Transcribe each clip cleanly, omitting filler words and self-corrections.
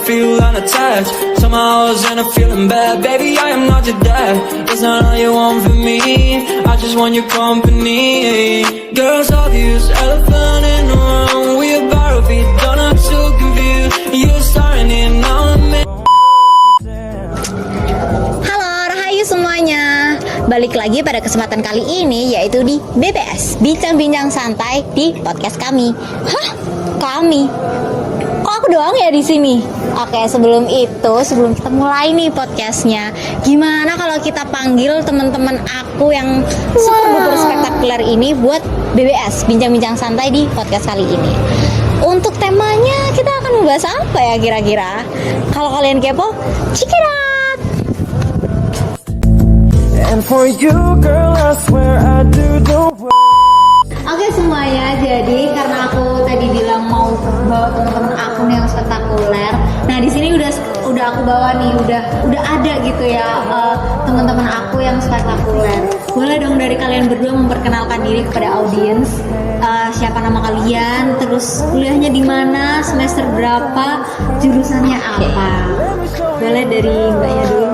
feel unattached. Somehow I was in a feeling bad. Baby, I am not your dad. It's not all you want from me. I just want your company. Girls, obvious elephant in the room. We about to be done, I'm so confused. You're starting it now and me. Halo, rahayu semuanya. Balik lagi pada kesempatan kali ini, yaitu di BBS, Bincang-Bincang Santai di podcast kami. Hah? Kami? Kok aku doang ya di sini? Oke, sebelum kita mulai nih podcastnya, gimana kalau kita panggil teman-teman aku yang super spektakuler ini buat BBS, Bincang-Bincang Santai di podcast kali ini. Untuk temanya kita akan membahas apa ya kira-kira? Kalau kalian kepo, check it out. And for you, girl, I swear I do the work. Oke semuanya, jadi karena aku tadi bilang mau bawa teman-teman aku nih yang spektakuler. Nah di sini udah aku bawa nih, udah ada gitu ya teman-teman aku yang spektakuler. Boleh dong dari kalian berdua memperkenalkan diri kepada audiens. Siapa nama kalian, terus kuliahnya di mana, semester berapa, jurusannya apa? Boleh dari mbaknya dulu.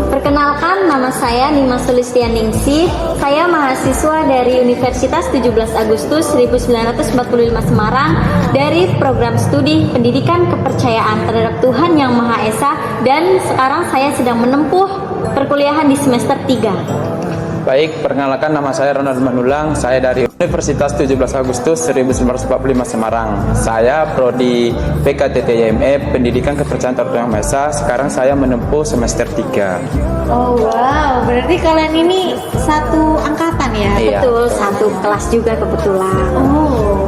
Perkenalkan, nama saya Nima Sulistianingsih. Saya mahasiswa dari Universitas 17 Agustus 1945 Semarang dari program studi Pendidikan Kepercayaan Terhadap Tuhan Yang Maha Esa, dan sekarang saya sedang menempuh perkuliahan di semester 3. Baik, perkenalkan nama saya Ronald Manulang. Saya dari Universitas 17 Agustus 1945 Semarang. Saya prodi PKTTYME Pendidikan Kepercayaan Terhadap Tuhan Yang Maha Esa. Sekarang saya menempuh semester 3. Oh wow, berarti kalian ini satu angkatan ya? Iya. Betul, satu kelas juga kebetulan. Oh,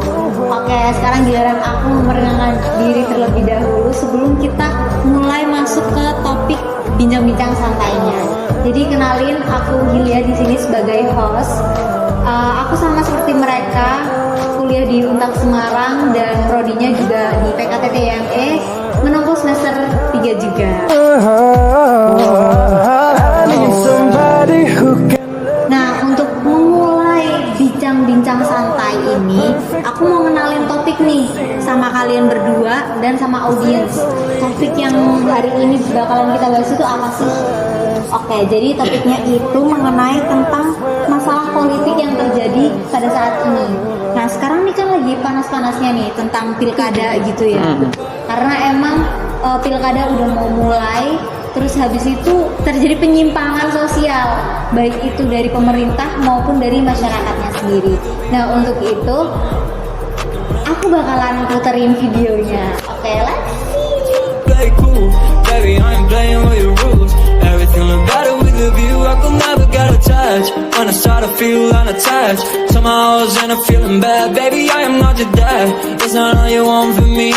oke. Sekarang giliran aku memperkenalkan diri terlebih dahulu sebelum kita mulai masuk ke topik bincang-bincang santainya. Jadi kenalin, aku Hilya di sini sebagai host. Aku sama seperti mereka, kuliah di Untak Semarang dan prodinya juga di PKTTYME, menempuh semester 3 juga. Nah, untuk memulai bincang-bincang santai ini, aku mau ngenalin topik nih sama kalian berdua dan sama audiens. Topik yang hari ini bakalan kita bahas itu apa sih? Oke, jadi topiknya itu mengenai tentang masalah politik yang terjadi pada saat ini. Nah, sekarang nih kan lagi panas-panasnya nih tentang pilkada gitu ya. Karena emang pilkada udah mau mulai, terus habis itu terjadi penyimpangan sosial, baik itu dari pemerintah maupun dari masyarakatnya sendiri. Nah, untuk itu aku bakalan puterin videonya. Oke, let's see. Play cool, baby, I ain't playing with your rules. Everything look better with the view. I could never get attached. When I start to feel unattached, somehow I was in a feeling bad. Baby, I am not your dad. It's not all you want from me.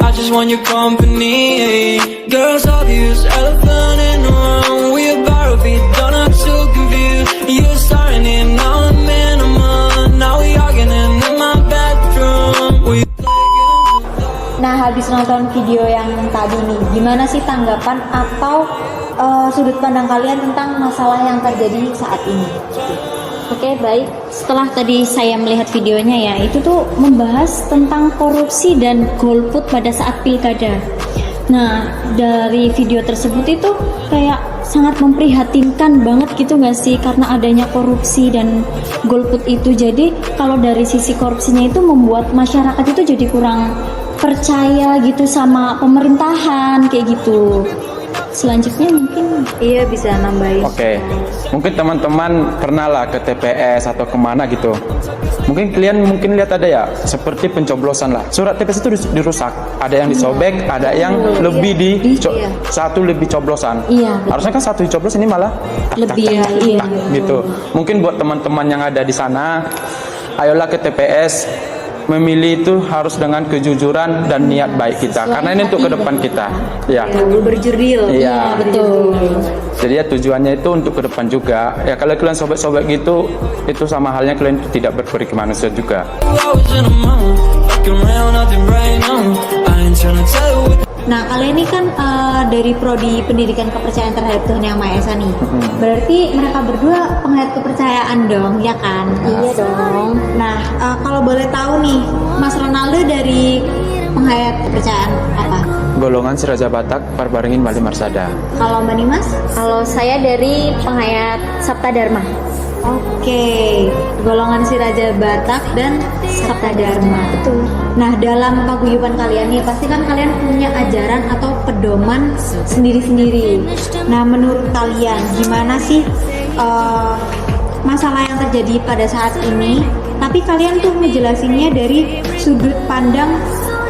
I just want your company. Girls, obvious elephant in the room. We about to be done. I'm so confused. You're starting it now. I'm in a month. Now we arguing in my bedroom. We Nah, habis nonton video yang tadi nih, gimana sih tanggapan atau sudut pandang kalian tentang masalah yang terjadi saat ini? Oke, baik. Setelah tadi saya melihat videonya ya, itu tuh membahas tentang korupsi dan golput pada saat pilkada. Nah, dari video tersebut itu kayak sangat memprihatinkan banget gitu gak sih, karena adanya korupsi dan golput itu. Jadi kalau dari sisi korupsinya itu membuat masyarakat itu jadi kurang percaya gitu sama pemerintahan kayak gitu. Selanjutnya mungkin Iya, bisa nambahin. Oke, mungkin teman-teman pernah lah ke TPS atau kemana gitu. Mungkin kalian lihat ada ya, seperti pencoblosan lah. Surat TPS itu dirusak, ada yang disobek, ada yang lebih satu lebih coblosan. Iya, betul. Harusnya kan satu dicoblos, ini malah lebih ya, iya. gitu. Mungkin buat teman-teman yang ada di sana, ayolah ke TPS. Memilih itu harus dengan kejujuran dan niat baik kita, karena ini untuk ke depan kita. Ya. Berjuril. Iya, Betul. Jadi ya tujuannya itu untuk ke depan juga. Ya kalau kalian sobek-sobek gitu, itu sama halnya kalian tidak berperi kemanusiaan juga. Nah, kalian ini kan dari prodi Pendidikan Kepercayaan Terhadap Tuhan Yang Maha Esa nih. Berarti mereka berdua penghayat kepercayaan dong, ya kan? Iya dong. Nah, kalau boleh tahu nih, Mas Ronaldo dari penghayat kepercayaan apa? golongan si Raja Batak Parbarengin Wali Marsada. Kalau Mbak Nimas? Kalau saya dari penghayat Sabta Dharma. Oke, golongan si Raja Batak dan Sabta Dharma. Betul. Nah, dalam paguyuban kalian nih, pasti kan kalian punya ajaran atau pedoman sendiri-sendiri. Nah, menurut kalian gimana sih masalah yang terjadi pada saat ini? Tapi kalian tuh ngejelasinnya dari sudut pandang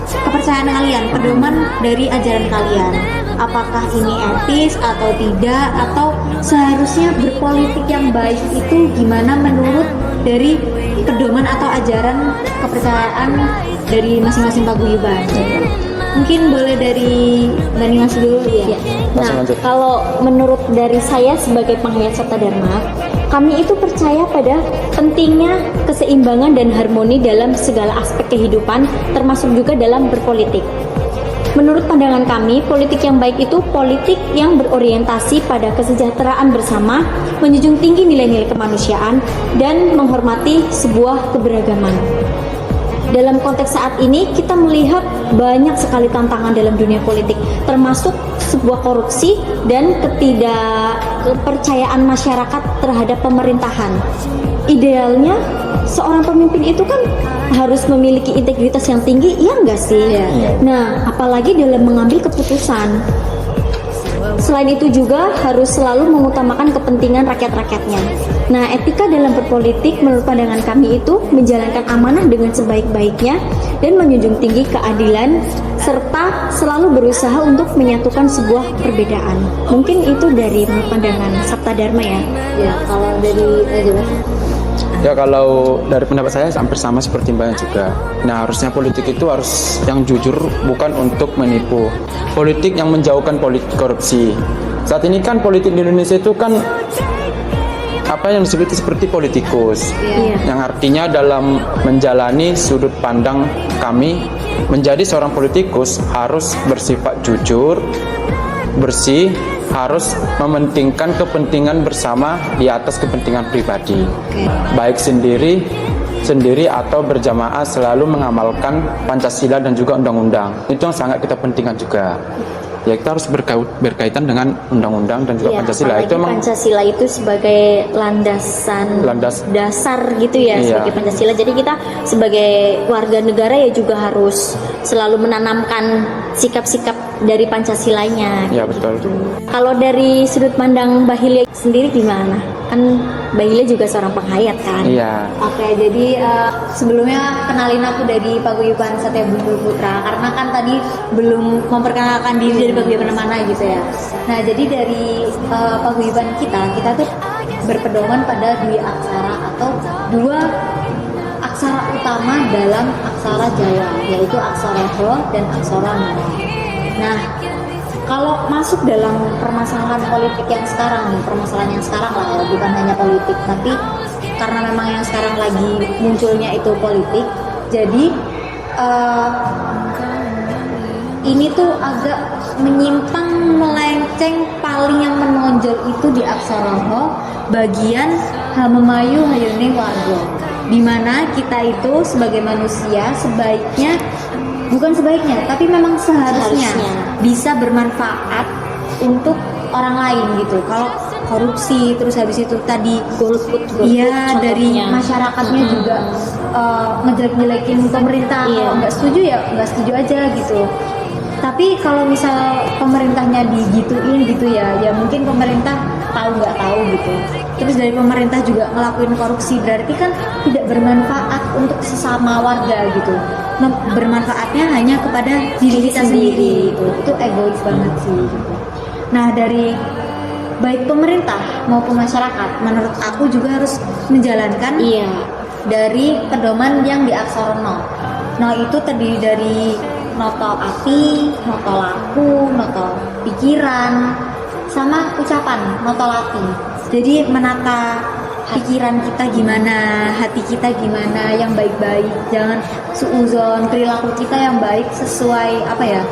kepercayaan kalian, pedoman dari ajaran kalian. Apakah ini etis atau tidak, atau seharusnya berpolitik yang baik itu gimana menurut dari pedoman atau ajaran kepercayaan dari masing-masing paguyuban? Mungkin boleh dari Mbak Nimas dulu ya. Langsung Nah, lanjut. kalau menurut dari saya sebagai penghayat Sabta Dharma, kami itu percaya pada pentingnya keseimbangan dan harmoni dalam segala aspek kehidupan, termasuk juga dalam berpolitik. Menurut pandangan kami, politik yang baik itu politik yang berorientasi pada kesejahteraan bersama, menjunjung tinggi nilai-nilai kemanusiaan, dan menghormati sebuah keberagaman. Dalam konteks saat ini, kita melihat banyak sekali tantangan dalam dunia politik, termasuk sebuah korupsi dan ketidakpercayaan masyarakat terhadap pemerintahan. Idealnya, seorang pemimpin itu kan harus memiliki integritas yang tinggi, iya enggak sih? Iya. Nah, apalagi dalam mengambil keputusan. Selain itu juga harus selalu mengutamakan kepentingan rakyat-rakyatnya. Nah, etika dalam berpolitik menurut pandangan kami itu menjalankan amanah dengan sebaik-baiknya dan menjunjung tinggi keadilan serta selalu berusaha untuk menyatukan sebuah perbedaan. Mungkin itu dari pandangan Sabta Dharma ya. Ya, kalau dari Mas. Ya kalau dari pendapat saya hampir sama seperti Mbaknya juga. Nah harusnya politik itu harus yang jujur, bukan untuk menipu. Politik yang menjauhkan politik korupsi. Saat ini kan politik di Indonesia itu kan apa yang disebut seperti politikus. Iya. Yang artinya dalam menjalani sudut pandang kami, menjadi seorang politikus harus bersifat jujur, bersih, harus mementingkan kepentingan bersama di atas kepentingan pribadi. Baik sendiri atau berjamaah selalu mengamalkan Pancasila dan juga undang-undang. Itu yang sangat kita pentingkan juga. Ya kita harus berkaitan dengan undang-undang dan juga Iya, Pancasila. apalagi Itu memang Pancasila itu sebagai dasar gitu ya, Iya. sebagai Pancasila. Jadi kita sebagai warga negara ya juga harus selalu menanamkan sikap-sikap dari Pancasilanya. Ya, betul. Kalau dari sudut pandang Mbak Hilya sendiri gimana? Kan Mbak Hilya juga seorang penghayat kan? iya. Oke, jadi sebelumnya kenalin aku dari Paguyuban Satya Bumi Putra, karena kan tadi belum memperkenalkan diri dari paguyuban mana gitu ya. Nah, jadi dari paguyuban kita tuh berpedoman pada dua aksara atau dua aksara utama dalam aksara Jawa, yaitu aksara Ho dan aksara Mo. Nah, kalau masuk dalam permasalahan politik yang sekarang nih, permasalahan yang sekarang lah ya, bukan hanya politik, tapi karena memang yang sekarang lagi munculnya itu politik, jadi ini tuh agak menyimpang melenceng. Paling yang menonjol itu di aksara Ho, bagian Hamemayu Hayone Warga, dimana kita itu sebagai manusia sebaiknya, bukan sebaiknya, tapi memang seharusnya bisa bermanfaat untuk orang lain gitu. Kalau korupsi, terus habis itu tadi golput, iya, dari masyarakatnya juga ngejelek-jelekin pemerintah. Iya. Kalau nggak setuju ya nggak setuju aja gitu. Tapi kalau misal pemerintahnya digituin gitu ya mungkin pemerintah tahu nggak tahu gitu. Terus dari pemerintah juga ngelakuin korupsi, berarti kan tidak bermanfaat untuk sesama warga gitu. Bermanfaatnya hanya kepada diri kita sendiri gitu. Itu egois banget sih gitu. Nah, dari baik pemerintah maupun masyarakat, menurut aku juga harus menjalankan dari pedoman yang di aksara No. No itu terdiri dari noto ati, noto laku, noto pikiran, sama ucapan noto lati. Jadi menata pikiran kita gimana, hati kita gimana, yang baik-baik, jangan suuzon, perilaku kita yang baik sesuai apa ya,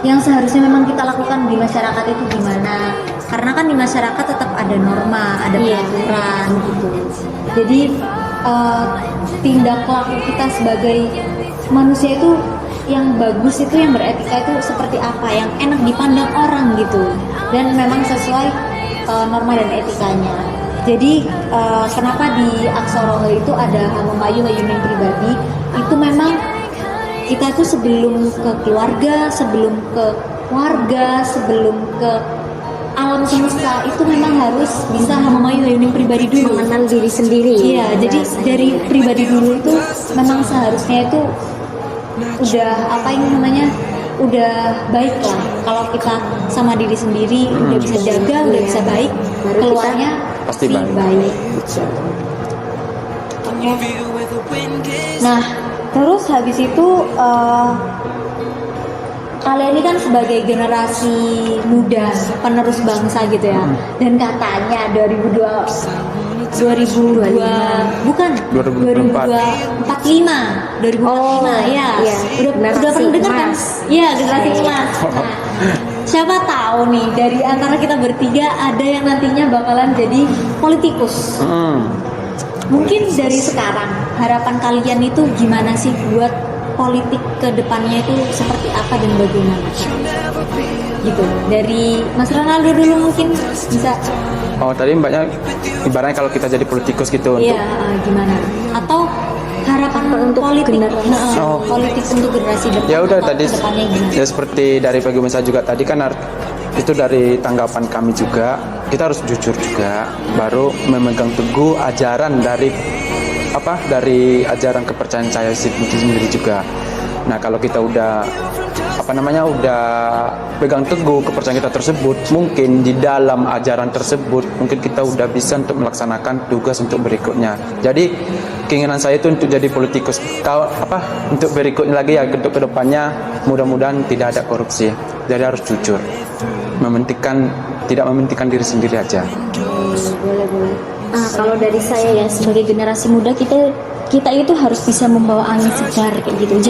yang seharusnya memang kita lakukan di masyarakat itu gimana. Karena kan di masyarakat tetap ada norma, ada peraturan gitu. Jadi tindak laku kita sebagai manusia itu yang bagus itu, yang beretika itu seperti apa, yang enak dipandang orang gitu, dan memang sesuai norma dan etikanya. Jadi kenapa di Aksara itu ada Hamayu Hayuning Pribadi, itu memang kita tuh sebelum ke keluarga, sebelum ke warga, sebelum ke alam semesta itu memang harus bisa Hamayu Hayuning Pribadi dulu, mengenal diri sendiri. iya. Jadi dari pribadi dulu itu memang seharusnya itu udah apa ini namanya, udah baik lah. Kalau kita sama diri sendiri udah bisa jaga, udah bisa baik, Baru keluarnya pasti baik. Oke. Nah, terus habis itu kalian ini kan sebagai generasi muda penerus bangsa gitu ya, dan katanya 2045 ya. Iya. Udah Generasi pernah dengar kan? emas. Iya, generasi emas. Nah, siapa tahu nih dari antara kita bertiga ada yang nantinya bakalan jadi politikus. Mungkin dari sekarang harapan kalian itu gimana sih buat politik ke depannya itu seperti apa dan bagaimana? Gitu. Dari Mas Ronaldo dulu mungkin bisa. Oh, tadi mbaknya ibaratnya kalau kita jadi politikus gitu Iya, untuk gimana? Atau harapan untuk politik Oh. politik untuk generasi depan? ya udah atau tadi kedepannya gimana? ya seperti dari Pak Gumesa juga tadi kan itu dari tanggapan kami juga, kita harus jujur juga, baru memegang teguh ajaran dari ajaran kepercayaan saya sendiri juga. Nah, kalau kita udah udah pegang teguh kepercayaan kita tersebut, mungkin di dalam ajaran tersebut mungkin kita udah bisa untuk melaksanakan tugas untuk berikutnya. Jadi keinginan saya itu untuk jadi politikus untuk berikutnya lagi ya, untuk kedepannya mudah-mudahan tidak ada korupsi. Jadi harus jujur, tidak mementingkan diri sendiri aja. Boleh. Nah, kalau dari saya ya sebagai generasi muda kita itu harus bisa membawa angin segar kayak gitu.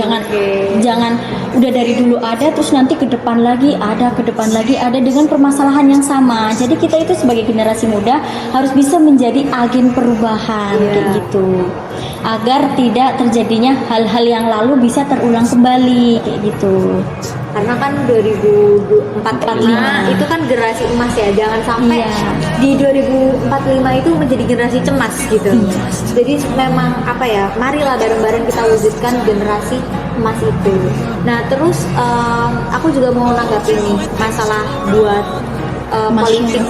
Jangan udah dari dulu ada terus nanti ke depan lagi ada dengan permasalahan yang sama. Jadi kita itu sebagai generasi muda harus bisa menjadi agen perubahan kayak gitu. Agar tidak terjadinya hal-hal yang lalu bisa terulang kembali kayak gitu. Karena kan 2045 itu kan generasi emas ya, jangan sampai di 2045 itu menjadi generasi cemas gitu. Jadi memang marilah bareng-bareng kita wujudkan generasi emas itu. Nah terus aku juga mau nanggapin nih masalah buat politik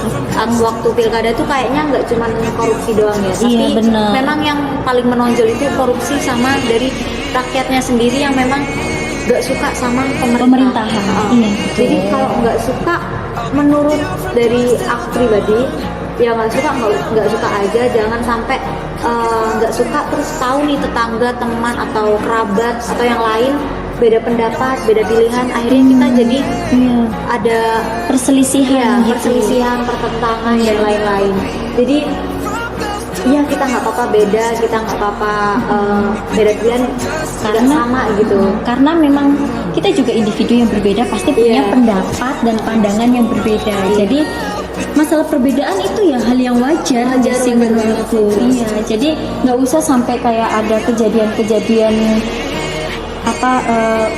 waktu pilkada tuh kayaknya nggak cuma korupsi doang ya, tapi memang yang paling menonjol itu korupsi sama dari rakyatnya sendiri yang memang nggak suka sama pemerintahan. Jadi kalau nggak suka, menurut dari aku pribadi ya nggak suka aja, jangan sampai nggak suka terus tahu nih tetangga, teman atau kerabat atau yang lain beda pendapat, beda pilihan, akhirnya kita jadi ada perselisihan, pertentangan dan lain-lain. Jadi ya kita nggak apa-apa beda pilihan, karena sama gitu. Karena memang kita juga individu yang berbeda, pasti punya pendapat dan pandangan yang berbeda. Jadi masalah perbedaan itu ya hal yang wajar sih menurutku. Iya, jadi nggak usah sampai kayak ada kejadian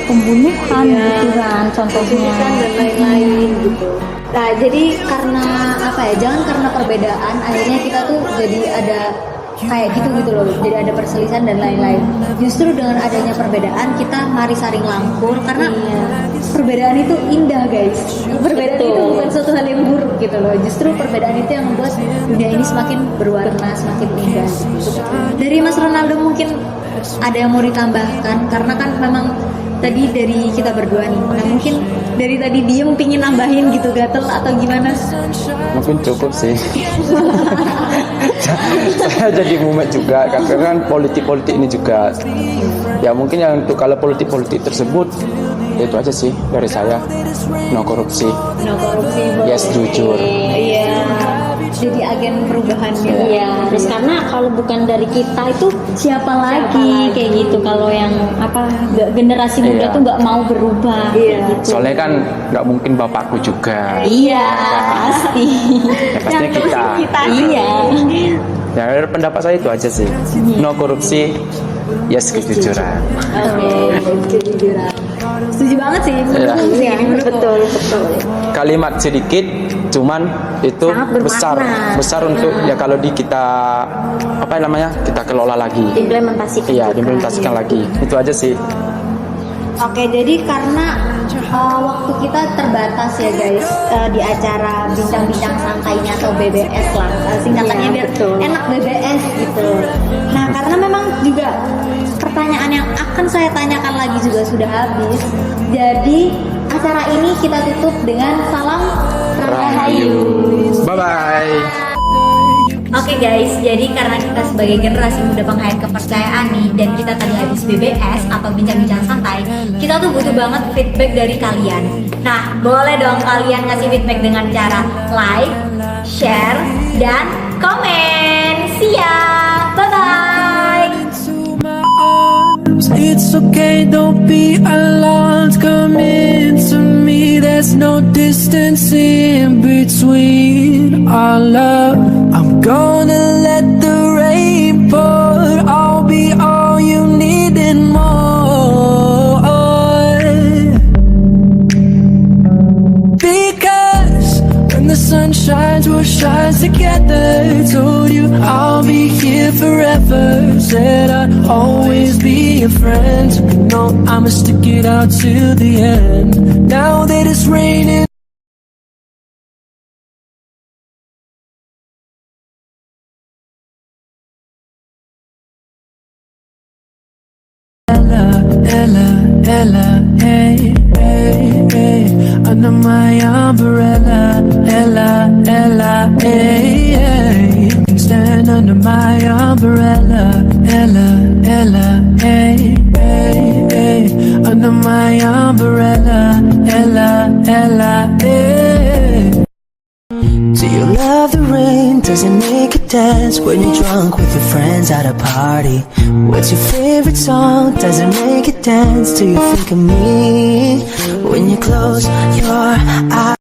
pembunuhan gitu kan contohnya dan lain-lain gitu. Nah jadi karena jangan karena perbedaan akhirnya kita tuh jadi ada kayak gitu loh, jadi ada perselisihan dan lain-lain. Justru dengan adanya perbedaan kita mari saling langkur, karena perbedaan itu indah guys. Perbedaan itu bukan suatu hal yang buruk gitu loh. Justru perbedaan itu yang membuat dunia ini semakin berwarna, semakin indah gitu. Dari Mas Ronaldo mungkin ada yang mau ditambahkan, karena kan memang tadi dari kita berdua nih, nah mungkin dari tadi diem pingin nambahin gitu, gatel atau gimana? Mungkin cukup sih. Saya jadi mumet juga karena kan politik ini juga ya, mungkin yang untuk kalau politik tersebut itu aja sih dari saya, no korupsi, yes jujur. Iya, jadi agen perubahannya. Iya, terus karena kalau bukan dari kita itu siapa lagi kayak gitu. Kalau yang generasi muda tuh nggak mau berubah. Gitu. Soalnya kan nggak mungkin bapakku juga. Iya, pasti. Ya, pasti kita. Iya. Ya, dari pendapat saya itu aja sih. No korupsi, yes kejujuran. Oke, kejujuran. Setuju banget sih, mendukung sih, Iya, mendukung. betul, betul. Kalimat sedikit, cuman itu Sangat bermakna. besar untuk ya kalau kita apa namanya kita kelola lagi. Implementasikan. Iya, juga. diimplementasikan lagi. Itu aja sih. Oke, jadi karena waktu kita terbatas ya guys, di acara bincang-bincang santainya atau BBS lah, singkatannya Iya, biar betul. enak BBS gitu. Nah, karena memang juga pertanyaan yang akan saya tanyakan lagi juga sudah habis. Jadi acara ini kita tutup dengan salam Rahayu. Bye bye. Oke guys, jadi karena kita sebagai generasi muda penghayat kepercayaan nih, dan kita tadi habis BBS atau bincang-bincang santai, kita tuh butuh banget feedback dari kalian. Nah, boleh dong kalian ngasih feedback dengan cara like, share, dan komen. See ya, bye-bye. It's okay, don't be alarmed. Come into me, there's no distance in between our love. I'm gonna let the rain pour. I'll be all you need and more. Because when the sun shines, we'll shine together. Told you I'll be here forever. Said I'd always be a friend. No, I'ma stick it out to the end. Now that it's raining. Ella, hey, hey, hey, under my umbrella, Ella, hey, hey, you can stand under my umbrella, Ella, hey, hey, hey, under my umbrella, Ella, hey. Do you love the rain? Does it make you dance when you're drunk with your friends at a party? What's your favorite song? Does it make you dance? Do you think of me when you close your eyes?